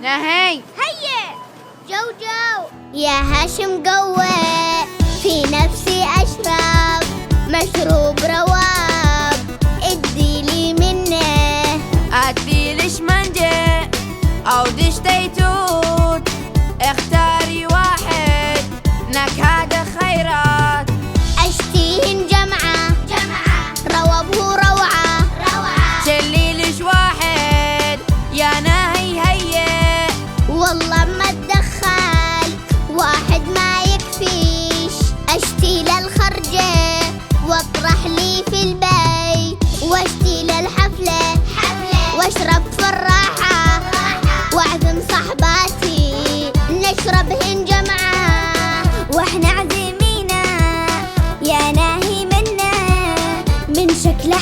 نهي هيا جو يا هاشم قوي في نفسي أشرب مشروب رواب اديلي منه اديلش منجة او دش تيتوت اختاري واحد نكهة خيرات أشتيهن جمعة رواب هو روعة شليلش واحد يا ناهي هيا والله ما تدخل واحد ما يكفيش اشتي للخرجة واطرح لي في البيت واشتي للحفلة واشرب في الراحة واعزم صحباتي نشربهن جمعة واحنا عزيمينا يا ناهي منا من شكل